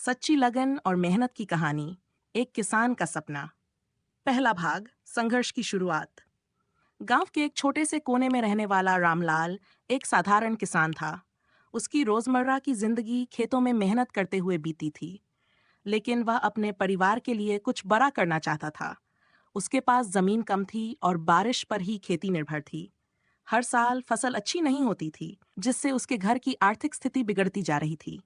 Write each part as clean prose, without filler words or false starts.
सच्ची लगन और मेहनत की कहानी, एक किसान का सपना। पहला भाग, संघर्ष की शुरुआत। गांव के एक छोटे से कोने में रहने वाला रामलाल एक साधारण किसान था। उसकी रोजमर्रा की जिंदगी खेतों में मेहनत करते हुए बीती थी, लेकिन वह अपने परिवार के लिए कुछ बड़ा करना चाहता था। उसके पास जमीन कम थी और बारिश पर ही खेती निर्भर थी। हर साल फसल अच्छी नहीं होती थी, जिससे उसके घर की आर्थिक स्थिति बिगड़ती जा रही थी।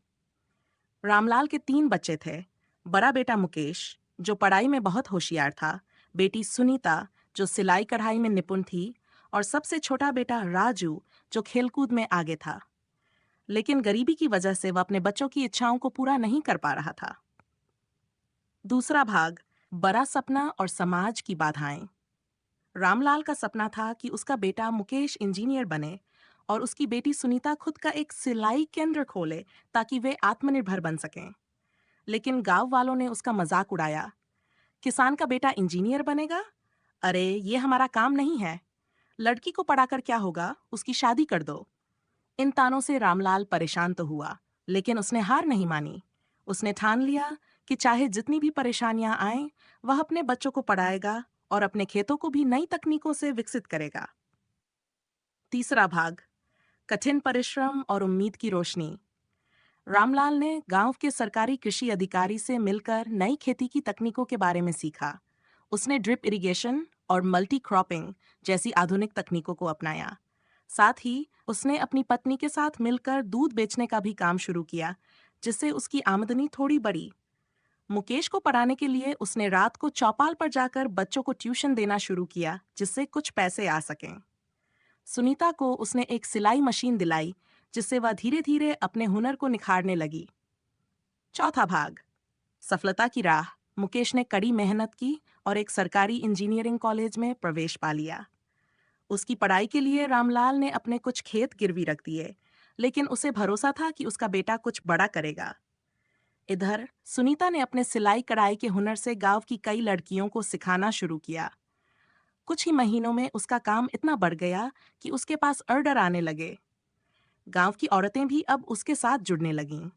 रामलाल के 3 बच्चे थे। बड़ा बेटा मुकेश, जो पढ़ाई में बहुत होशियार था, बेटी सुनीता, जो सिलाई कढ़ाई में निपुण थी, और सबसे छोटा बेटा राजू, जो खेलकूद में आगे था। लेकिन गरीबी की वजह से वह अपने बच्चों की इच्छाओं को पूरा नहीं कर पा रहा था। दूसरा भाग, बड़ा सपना और समाज की बाधाएं। रामलाल का सपना था कि उसका बेटा मुकेश इंजीनियर बने और उसकी बेटी सुनीता खुद का एक सिलाई केंद्र खोले, ताकि वे आत्मनिर्भर बन सकें। लेकिन गांव वालों ने उसका मजाक उड़ाया। किसान का बेटा इंजीनियर बनेगा? अरे, ये हमारा काम नहीं है। लड़की को पढ़ाकर क्या होगा, उसकी शादी कर दो। इन तानों से रामलाल परेशान तो हुआ, लेकिन उसने हार नहीं मानी। उसने ठान लिया कि चाहे जितनी भी परेशानियां आएं, वह अपने बच्चों को पढ़ाएगा और अपने खेतों को भी नई तकनीकों से विकसित करेगा। तीसरा भाग, कठिन परिश्रम और उम्मीद की रोशनी। रामलाल ने गांव के सरकारी कृषि अधिकारी से मिलकर नई खेती की तकनीकों के बारे में सीखा। उसने ड्रिप इरिगेशन और मल्टी क्रॉपिंग जैसी आधुनिक तकनीकों को अपनाया। साथ ही उसने अपनी पत्नी के साथ मिलकर दूध बेचने का भी काम शुरू किया, जिससे उसकी आमदनी थोड़ी बढ़ी। मुकेश को पढ़ाने के लिए उसने रात को चौपाल पर जाकर बच्चों को ट्यूशन देना शुरू किया, जिससे कुछ पैसे आ सकें। सुनीता को उसने एक सिलाई मशीन दिलाई, जिससे वह धीरे धीरे अपने हुनर को निखारने लगी। चौथा भाग, सफलता की राह। मुकेश ने कड़ी मेहनत की और एक सरकारी इंजीनियरिंग कॉलेज में प्रवेश पा लिया। उसकी पढ़ाई के लिए रामलाल ने अपने कुछ खेत गिरवी रख दिए, लेकिन उसे भरोसा था कि उसका बेटा कुछ बड़ा करेगा। इधर सुनीता ने अपने सिलाई कढ़ाई के हुनर से गांव की कई लड़कियों को सिखाना शुरू किया। कुछ ही महीनों में उसका काम इतना बढ़ गया कि उसके पास ऑर्डर आने लगे। गांव की औरतें भी अब उसके साथ जुड़ने लगीं।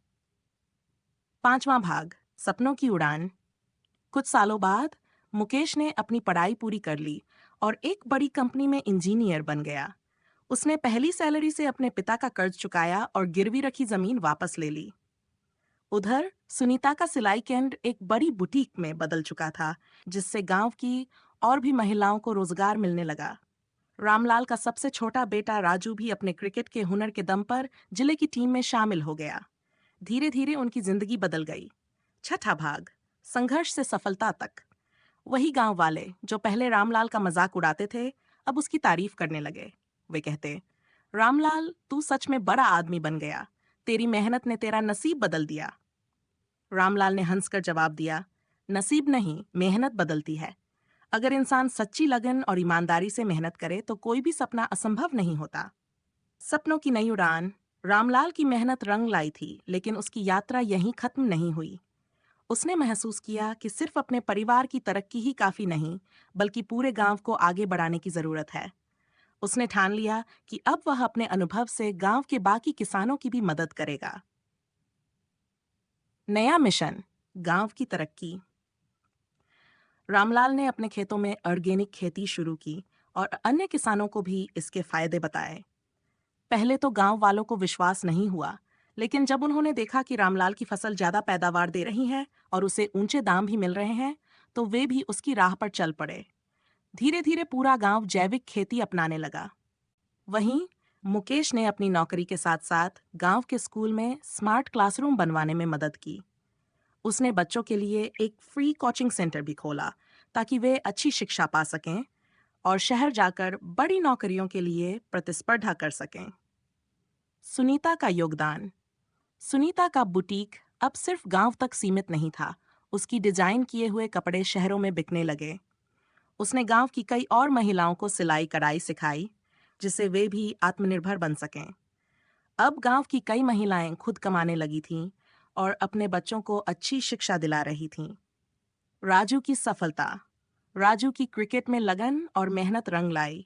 पांचवां भाग, सपनों की उड़ान। कुछ सालों बाद मुकेश ने अपनी पढ़ाई पूरी कर ली और एक बड़ी कंपनी में इंजीनियर बन गया। उसने पहली सैलरी से अपने पिता का कर्ज चुकाया और गिरवी रखी जमीन वापस ले ली। उधर सुनीता का सिलाई केंद्र एक बड़ी बुटीक में बदल चुका था, जिससे गांव की और भी महिलाओं को रोजगार मिलने लगा। रामलाल का सबसे छोटा बेटा राजू भी अपने क्रिकेट के हुनर के दम पर जिले की टीम में शामिल हो गया। धीरे धीरे उनकी जिंदगी बदल गई। छठा भाग, संघर्ष से सफलता तक। वही गांव वाले जो पहले रामलाल का मजाक उड़ाते थे, अब उसकी तारीफ करने लगे। वे कहते, रामलाल, तू सच में बड़ा आदमी बन गया। तेरी मेहनत ने तेरा नसीब बदल दिया। रामलाल ने हंसकर जवाब दिया, नसीब नहीं, मेहनत बदलती है। अगर इंसान सच्ची लगन और ईमानदारी से मेहनत करे तो कोई भी सपना असंभव नहीं होता। सपनों की नई उड़ान। रामलाल की मेहनत रंग लाई थी, लेकिन उसकी यात्रा यहीं खत्म नहीं हुई। उसने महसूस किया कि सिर्फ अपने परिवार की तरक्की ही काफी नहीं, बल्कि पूरे गांव को आगे बढ़ाने की जरूरत है। उसने ठान लिया कि अब वह अपने अनुभव से गांव के बाकी किसानों की भी मदद करेगा। नया मिशन, गांव की तरक्की। रामलाल ने अपने खेतों में ऑर्गेनिक खेती शुरू की और अन्य किसानों को भी इसके फायदे बताए। पहले तो गांव वालों को विश्वास नहीं हुआ, लेकिन जब उन्होंने देखा कि रामलाल की फसल ज्यादा पैदावार दे रही है और उसे ऊंचे दाम भी मिल रहे हैं, तो वे भी उसकी राह पर चल पड़े। धीरे धीरे पूरा गांव जैविक खेती अपनाने लगा। वहीं मुकेश ने अपनी नौकरी के साथ साथ गांव के स्कूल में स्मार्ट क्लासरूम बनवाने में मदद की। उसने बच्चों के लिए एक फ्री कोचिंग सेंटर भी खोला, ताकि वे अच्छी शिक्षा पा सकें और शहर जाकर बड़ी नौकरियों के लिए प्रतिस्पर्धा कर सकें। सुनीता का योगदान। सुनीता का बुटीक अब सिर्फ गांव तक सीमित नहीं था। उसकी डिजाइन किए हुए कपड़े शहरों में बिकने लगे। उसने गांव की कई और महिलाओं को सिलाई कढ़ाई सिखाई, जिससे वे भी आत्मनिर्भर बन सकें। अब गांव की कई महिलाएं खुद कमाने लगी थीं और अपने बच्चों को अच्छी शिक्षा दिला रही थीं। राजू की सफलता। राजू की क्रिकेट में लगन और मेहनत रंग लाई।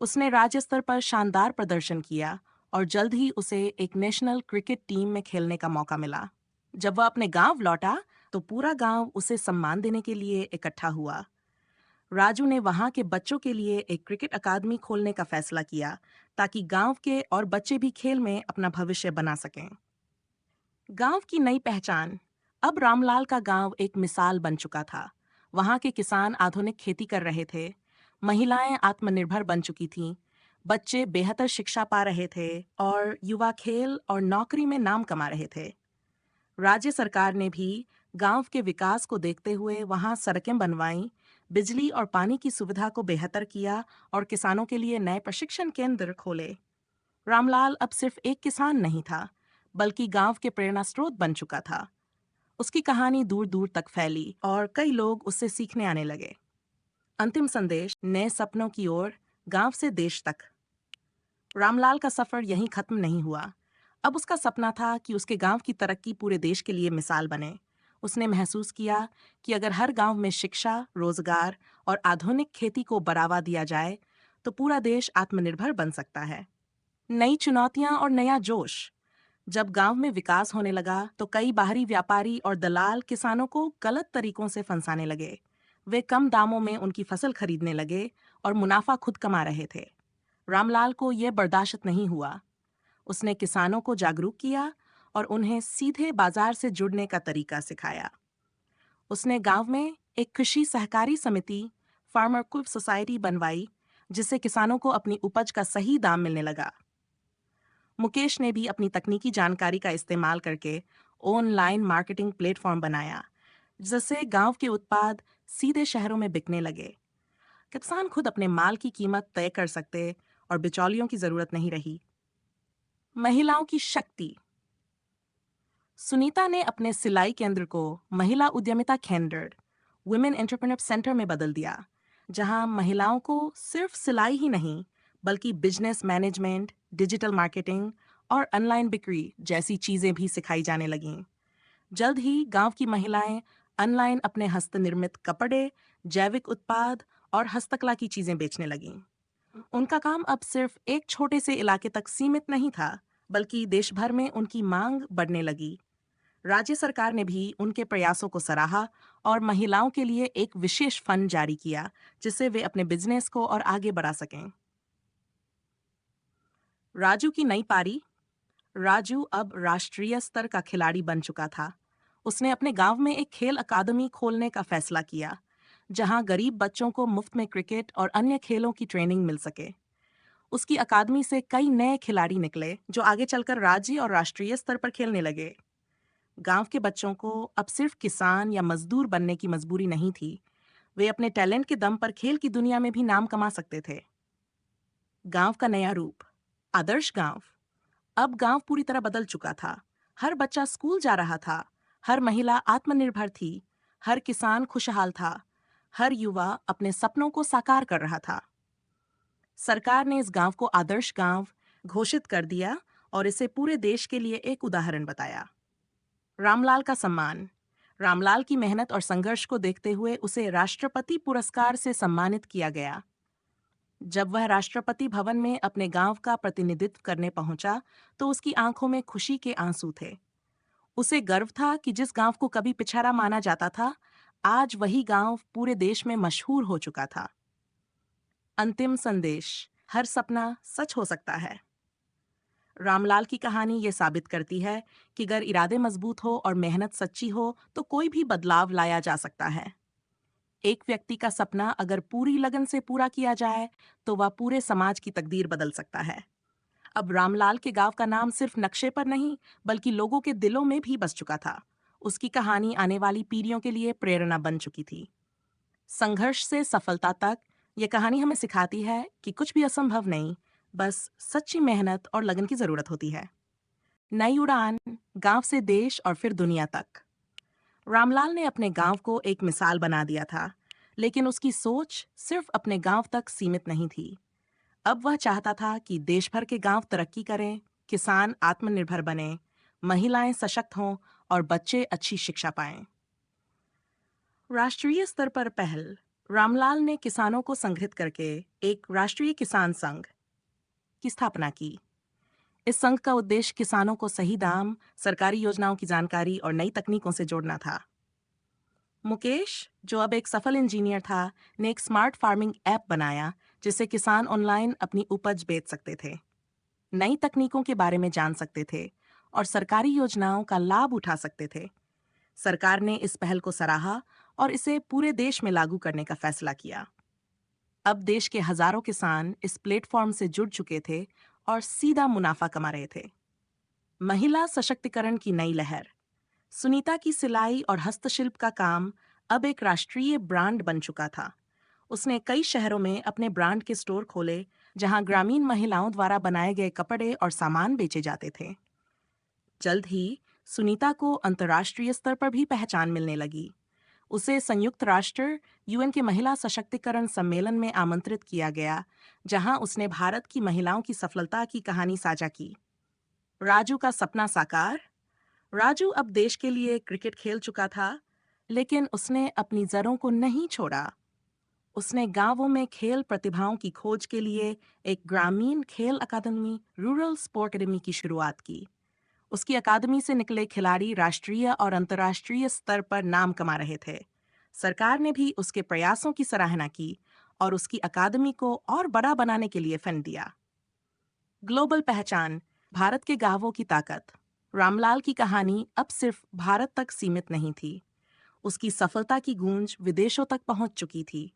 उसने राज्य स्तर पर शानदार प्रदर्शन किया और जल्द ही उसे एक नेशनल क्रिकेट टीम में खेलने का मौका मिला। जब वह अपने गांव लौटा तो पूरा गांव उसे सम्मान देने के लिए इकट्ठा हुआ। राजू ने वहां के बच्चों के लिए एक क्रिकेट अकादमी खोलने का फैसला किया ताकि गांव के और बच्चे भी खेल में अपना भविष्य बना सकें। गांव की नई पहचान। अब रामलाल का गांव एक मिसाल बन चुका था। वहां के किसान आधुनिक खेती कर रहे थे, महिलाएं आत्मनिर्भर बन चुकी थीं, बच्चे बेहतर शिक्षा पा रहे थे और युवा खेल और नौकरी में नाम कमा रहे थे। राज्य सरकार ने भी गांव के विकास को देखते हुए वहां सड़कें बनवाईं, बिजली और पानी की सुविधा को बेहतर किया और किसानों के लिए नए प्रशिक्षण केंद्र खोले। रामलाल अब सिर्फ एक किसान नहीं था, बल्कि गांव के प्रेरणा स्रोत बन चुका था। उसकी कहानी दूर दूर तक फैली और कई लोग उससे सीखने आने लगे। अंतिम संदेश, नए सपनों की ओर, गांव से देश तक। रामलाल का सफर यहीं खत्म नहीं हुआ। अब उसका सपना था कि उसके गांव की तरक्की पूरे देश के लिए मिसाल बने। उसने महसूस किया कि अगर हर गांव में शिक्षा, रोजगार और आधुनिक खेती को बढ़ावा दिया जाए तो पूरा देश आत्मनिर्भर बन सकता है। नई चुनौतियां और नया जोश। जब गांव में विकास होने लगा तो कई बाहरी व्यापारी और दलाल किसानों को गलत तरीकों से फंसाने लगे। वे कम दामों में उनकी फसल खरीदने लगे और मुनाफा खुद कमा रहे थे। रामलाल को यह बर्दाश्त नहीं हुआ। उसने किसानों को जागरूक किया और उन्हें सीधे बाजार से जुड़ने का तरीका सिखाया। उसने गांव में एक कृषि सहकारी समिति, फार्मर कोऑपरेटिव सोसाइटी बनवाई, जिससे किसानों को अपनी उपज का सही दाम मिलने लगा। मुकेश ने भी अपनी तकनीकी जानकारी का इस्तेमाल करके ऑनलाइन मार्केटिंग प्लेटफॉर्म बनाया, जिससे गांव के उत्पाद सीधे शहरों में बिकने लगे। किसान खुद अपने माल की कीमत तय कर सकते और बिचौलियों की जरूरत नहीं रही। महिलाओं की शक्ति। सुनीता ने अपने सिलाई केंद्र को महिला उद्यमिता केंद्र, वुमेन एंटरप्रेन्योर सेंटर में बदल दिया, जहां महिलाओं को सिर्फ सिलाई ही नहीं बल्कि बिजनेस मैनेजमेंट, डिजिटल मार्केटिंग और ऑनलाइन बिक्री जैसी चीजें भी सिखाई जाने लगीं। जल्द ही गांव की महिलाएं ऑनलाइन अपने हस्तनिर्मित कपड़े, जैविक उत्पाद और हस्तकला की चीजें बेचने लगीं। उनका काम अब सिर्फ एक छोटे से इलाके तक सीमित नहीं था, बल्कि देश भर में उनकी मांग बढ़ने लगी। राज्य सरकार ने भी उनके प्रयासों को सराहा और महिलाओं के लिए एक विशेष फंड जारी किया, जिससे वे अपने बिजनेस को और आगे बढ़ा सकें। राजू की नई पारी। राजू अब राष्ट्रीय स्तर का खिलाड़ी बन चुका था। उसने अपने गांव में एक खेल अकादमी खोलने का फैसला किया, जहां गरीब बच्चों को मुफ्त में क्रिकेट और अन्य खेलों की ट्रेनिंग मिल सके। उसकी अकादमी से कई नए खिलाड़ी निकले जो आगे चलकर राज्य और राष्ट्रीय स्तर पर खेलने लगे। गांव के बच्चों को अब सिर्फ किसान या मजदूर बनने की मजबूरी नहीं थी। वे अपने टैलेंट के दम पर खेल की दुनिया में भी नाम कमा सकते थे। गांव का नया रूप। आदर्श गांव। अब गांव पूरी तरह बदल चुका था। हर बच्चा स्कूल जा रहा था, हर महिला आत्मनिर्भर थी, हर किसान खुशहाल था, हर युवा अपने सपनों को साकार कर रहा था। सरकार ने इस गांव को आदर्श गांव घोषित कर दिया और इसे पूरे देश के लिए एक उदाहरण बताया। रामलाल का सम्मान। रामलाल की मेहनत और संघर्ष को देखते हुए उसे राष्ट्रपति पुरस्कार से सम्मानित किया गया। जब वह राष्ट्रपति भवन में अपने गांव का प्रतिनिधित्व करने पहुंचा तो उसकी आंखों में खुशी के आंसू थे। उसे गर्व था कि जिस गांव को कभी पिछड़ा माना जाता था, आज वही गांव पूरे देश में मशहूर हो चुका था। अंतिम संदेश, हर सपना सच हो सकता है। रामलाल की कहानी ये साबित करती है कि अगर इरादे मजबूत हो और मेहनत सच्ची हो तो कोई भी बदलाव लाया जा सकता है। एक व्यक्ति का सपना अगर पूरी लगन से पूरा किया जाए तो वह पूरे समाज की तकदीर बदल सकता है। अब रामलाल के गांव का नाम सिर्फ नक्शे पर नहीं बल्कि लोगों के दिलों में भी बस चुका था। उसकी कहानी आने वाली पीढ़ियों के लिए प्रेरणा बन चुकी थी। संघर्ष से सफलता तक ये कहानी हमें सिखाती है कि कुछ भी असंभव नहीं, बस सच्ची मेहनत और लगन की जरूरत होती है। नई उड़ान, गांव से देश और फिर दुनिया तक। रामलाल ने अपने गांव को एक मिसाल बना दिया था, लेकिन उसकी सोच सिर्फ अपने गांव तक सीमित नहीं थी। अब वह चाहता था कि देश भर के गांव तरक्की करें, किसान आत्मनिर्भर बने, महिलाएं सशक्त हों और बच्चे अच्छी शिक्षा पाएं। राष्ट्रीय स्तर पर पहल। रामलाल ने किसानों को संगठित करके एक राष्ट्रीय किसान संघ की स्थापना की। इस संघ का उद्देश्य किसानों को सही दाम, सरकारी योजनाओं की जानकारी और नई तकनीकों से जोड़ना था। मुकेश, जो अब एक सफल इंजीनियर था, ने एक स्मार्ट फार्मिंग ऐप बनाया जिससे किसान ऑनलाइन अपनी उपज बेच सकते थे, नई तकनीकों के बारे में जान सकते थे और सरकारी योजनाओं का लाभ उठा सकते थे। सरकार ने इस पहल को सराहा और इसे पूरे देश में लागू करने का फैसला किया। अब देश के हजारों किसान इस प्लेटफॉर्म से जुड़ चुके थे और सीधा मुनाफा कमा रहे थे। महिला सशक्तिकरण की नई लहर। सुनीता की सिलाई और हस्तशिल्प का काम अब एक राष्ट्रीय ब्रांड बन चुका था। उसने कई शहरों में अपने ब्रांड के स्टोर खोले, जहां ग्रामीण महिलाओं द्वारा बनाए गए कपड़े और सामान बेचे जाते थे। जल्द ही सुनीता को अंतर्राष्ट्रीय स्तर पर भी पहचान मिलने लगी। उसे संयुक्त राष्ट्र यूएन के महिला सशक्तिकरण सम्मेलन में आमंत्रित किया गया, जहां उसने भारत की महिलाओं की सफलता की कहानी साझा की। राजू का सपना साकार। राजू अब देश के लिए क्रिकेट खेल चुका था, लेकिन उसने अपनी जड़ों को नहीं छोड़ा। उसने गांवों में खेल प्रतिभाओं की खोज के लिए एक ग्रामीण खेल अकादमी, रूरल स्पोर्ट अकादमी की शुरुआत की। उसकी अकादमी से निकले खिलाड़ी राष्ट्रीय और अंतर्राष्ट्रीय स्तर पर नाम कमा रहे थे। सरकार ने भी उसके प्रयासों की सराहना की और उसकी अकादमी को और बड़ा बनाने के लिए फंड दिया। ग्लोबल पहचान। भारत के गांवों की ताकत। रामलाल की कहानी अब सिर्फ भारत तक सीमित नहीं थी। उसकी सफलता की गूंज विदेशों तक पहुंच चुकी थी।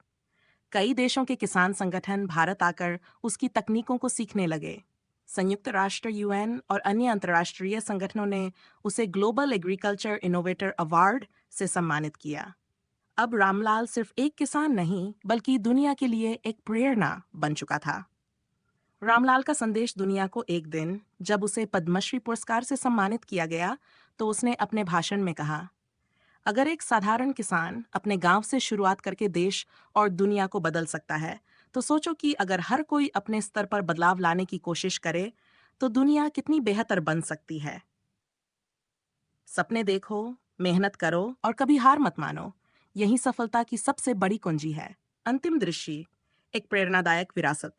कई देशों के किसान संगठन भारत आकर उसकी तकनीकों को सीखने लगे। संयुक्त राष्ट्र यूएन और अन्य अंतर्राष्ट्रीय संगठनों ने उसे ग्लोबल एग्रीकल्चर इनोवेटर अवार्ड से सम्मानित किया। अब रामलाल सिर्फ एक किसान नहीं, बल्कि दुनिया के लिए एक प्रेरणा बन चुका था। रामलाल का संदेश दुनिया को एक दिन, जब उसे पद्मश्री पुरस्कार से सम्मानित किया गया, तो उसने अपने भाषण में कहा, अगर एक साधारण किसान अपने गांव से शुरुआत करके देश और दुनिया को बदल सकता है, तो सोचो कि अगर हर कोई अपने स्तर पर बदलाव लाने की कोशिश करे, तो दुनिया कितनी बेहतर बन सकती है। सपने देखो, मेहनत करो और कभी हार मत मानो। यही सफलता की सबसे बड़ी कुंजी है। अंतिम दृष्टि। एक प्रेरणादायक विरासत।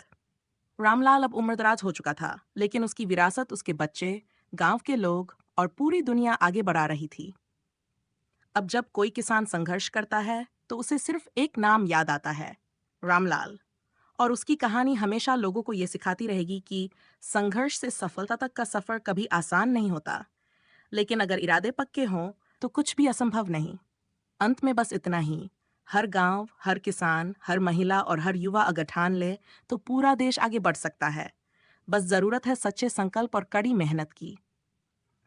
रामलाल अब उम्रदराज हो चुका था, लेकिन उसकी विरासत उसके बच्चे, गांव के लोग और पूरी दुनिया आगे बढ़ा रही थी। अब जब कोई किसान संघर्ष करता है, तो उसे सिर्फ एक नाम याद आता है, रामलाल। और उसकी कहानी हमेशा लोगों को ये सिखाती रहेगी कि संघर्ष से सफलता तक का सफर कभी आसान नहीं होता, लेकिन अगर इरादे पक्के हों, तो कुछ भी असंभव नहीं। अंत में बस इतना ही, हर गांव, हर किसान, हर महिला और हर युवा अगर ठान ले, तो पूरा देश आगे बढ़ सकता है। बस जरूरत है सच्चे संकल्प और कड़ी मेहनत की।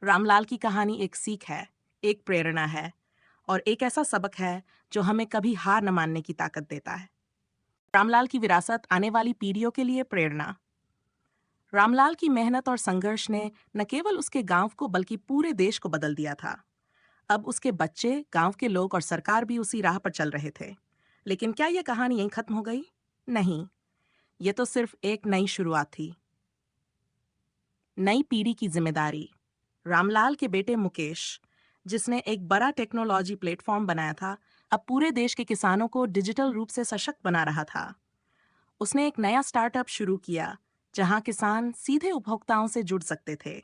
रामलाल की कहानी एक सीख है, एक प्रेरणा है और एक ऐसा सबक है जो हमें कभी हार न मानने की ताकत देता है। रामलाल की विरासत आने वाली पीढ़ियों के लिए प्रेरणा। रामलाल की मेहनत और संघर्ष ने न केवल उसके गांव को बल्कि पूरे देश को बदल दिया था। अब उसके बच्चे, गांव के लोग और सरकार भी उसी राह पर चल रहे थे। लेकिन क्या यह कहानी यहीं खत्म हो गई? नहीं, ये तो सिर्फ एक नई शुरुआत थी। नई पीढ़ी की जिम्मेदारी। रामलाल के बेटे मुकेश, जिसने एक बड़ा टेक्नोलॉजी प्लेटफॉर्म बनाया था, अब पूरे देश के किसानों को डिजिटल रूप से सशक्त बना रहा था। उसने एक नया स्टार्टअप शुरू किया, जहां किसान सीधे उपभोक्ताओं से जुड़ सकते थे।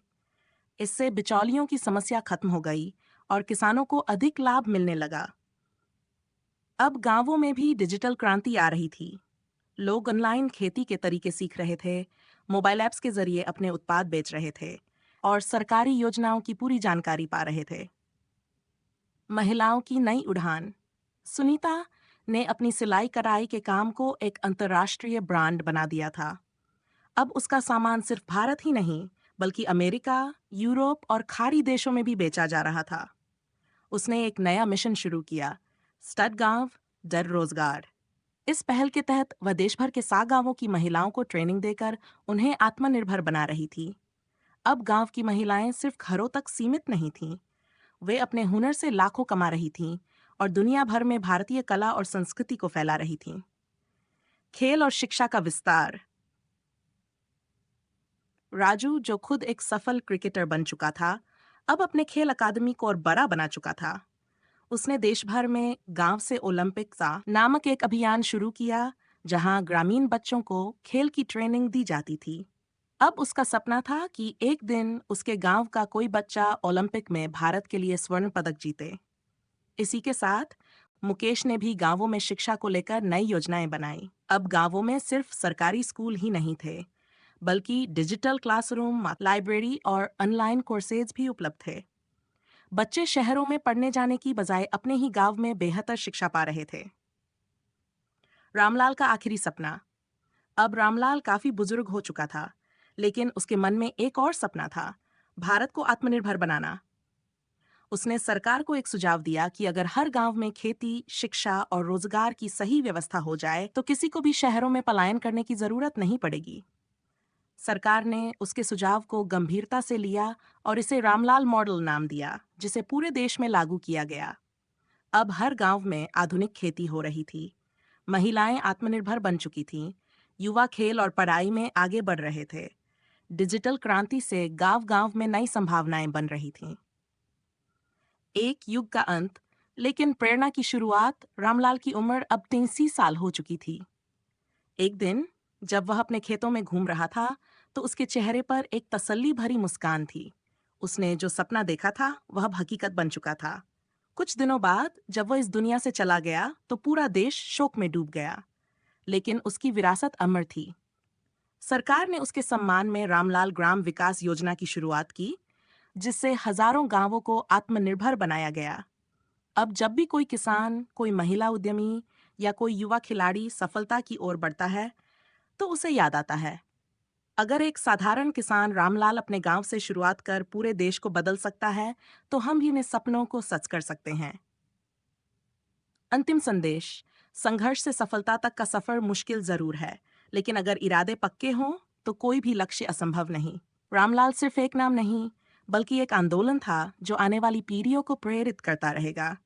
इससे बिचौलियों की समस्या खत्म हो गई और किसानों को अधिक लाभ मिलने लगा। अब गांवों में भी डिजिटल क्रांति आ रही थी। लोग ऑनलाइन खेती के तरीके सीख रहे थे, मोबाइल ऐप्स के जरिए अपने उत्पाद बेच रहे थे और सरकारी योजनाओं की पूरी जानकारी पा रहे थे। महिलाओं की नई उड़ान। सुनीता ने अपनी सिलाई कढ़ाई के काम को एक अंतर्राष्ट्रीय ब्रांड बना दिया था। अब उसका सामान सिर्फ भारत ही नहीं, बल्कि अमेरिका, यूरोप और खाड़ी देशों में भी बेचा जा रहा था। उसने एक नया मिशन शुरू किया, स्टड गांव, दर रोजगार। इस पहल के तहत वह देश भर के 100 गांवों की महिलाओं को ट्रेनिंग देकर उन्हें आत्मनिर्भर बना रही थी। अब गांव की महिलाएं सिर्फ घरों तक सीमित नहीं थीं, वे अपने हुनर से लाखों कमा रही थीं और दुनिया भर में भारतीय कला और संस्कृति को फैला रही थीं। खेल और शिक्षा का विस्तार। राजू, जो खुद एक सफल क्रिकेटर बन चुका था, अब अपने खेल अकादमी को और बड़ा बना चुका था। उसने देश भर में गांव से ओलंपिक नामक एक अभियान शुरू किया, जहां ग्रामीण बच्चों को खेल की ट्रेनिंग दी जाती थी। अब उसका सपना था कि एक दिन उसके गांव का कोई बच्चा ओलंपिक में भारत के लिए स्वर्ण पदक जीते। इसी के साथ मुकेश ने भी गांवों में शिक्षा को लेकर नई योजनाएं बनाई। अब गांवों में सिर्फ सरकारी स्कूल ही नहीं थे, बल्कि डिजिटल क्लासरूम, लाइब्रेरी और ऑनलाइन कोर्सेज भी उपलब्ध थे। बच्चे शहरों में पढ़ने जाने की बजाय अपने ही गांव में बेहतर शिक्षा पा रहे थे। रामलाल का आखिरी सपना। अब रामलाल काफी बुजुर्ग हो चुका था, लेकिन उसके मन में एक और सपना था, भारत को आत्मनिर्भर बनाना। उसने सरकार को एक सुझाव दिया कि अगर हर गांव में खेती, शिक्षा और रोजगार की सही व्यवस्था हो जाए तो किसी को भी शहरों में पलायन करने की जरूरत नहीं पड़ेगी। सरकार ने उसके सुझाव को गंभीरता से लिया और इसे रामलाल मॉडल नाम दिया, जिसे पूरे देश में लागू किया गया। अब हर गांव में आधुनिक खेती हो रही थी, महिलाएं आत्मनिर्भर बन चुकी थीं, युवा खेल और पढ़ाई में आगे बढ़ रहे थे। डिजिटल क्रांति से गांव-गांव में नई संभावनाएं बन रही थीं। एक युग का अंत, लेकिन प्रेरणा की शुरुआत। रामलाल की उम्र अब 83 साल हो चुकी थी। एक दिन जब वह अपने खेतों में घूम रहा था, तो उसके चेहरे पर एक तसल्ली भरी मुस्कान थी। उसने जो सपना देखा था, वह अब हकीकत बन चुका था। कुछ दिनों बाद जब वह इस दुनिया से चला गया, तो पूरा देश शोक में डूब गया। लेकिन उसकी विरासत अमर थी। सरकार ने उसके सम्मान में रामलाल ग्राम विकास योजना की शुरुआत की, जिससे हजारों गांवों को आत्मनिर्भर बनाया गया। अब जब भी कोई किसान, कोई महिला उद्यमी या कोई युवा खिलाड़ी सफलता की ओर बढ़ता है, तो उसे याद आता है, अगर एक साधारण किसान रामलाल अपने गांव से शुरुआत कर पूरे देश को बदल सकता है, तो हम भी अपने सपनों को सच कर सकते हैं। अंतिम संदेश। संघर्ष से सफलता तक का सफर मुश्किल जरूर है, लेकिन अगर इरादे पक्के हों तो कोई भी लक्ष्य असंभव नहीं। रामलाल सिर्फ एक नाम नहीं, बल्कि एक आंदोलन था जो आने वाली पीढ़ियों को प्रेरित करता रहेगा।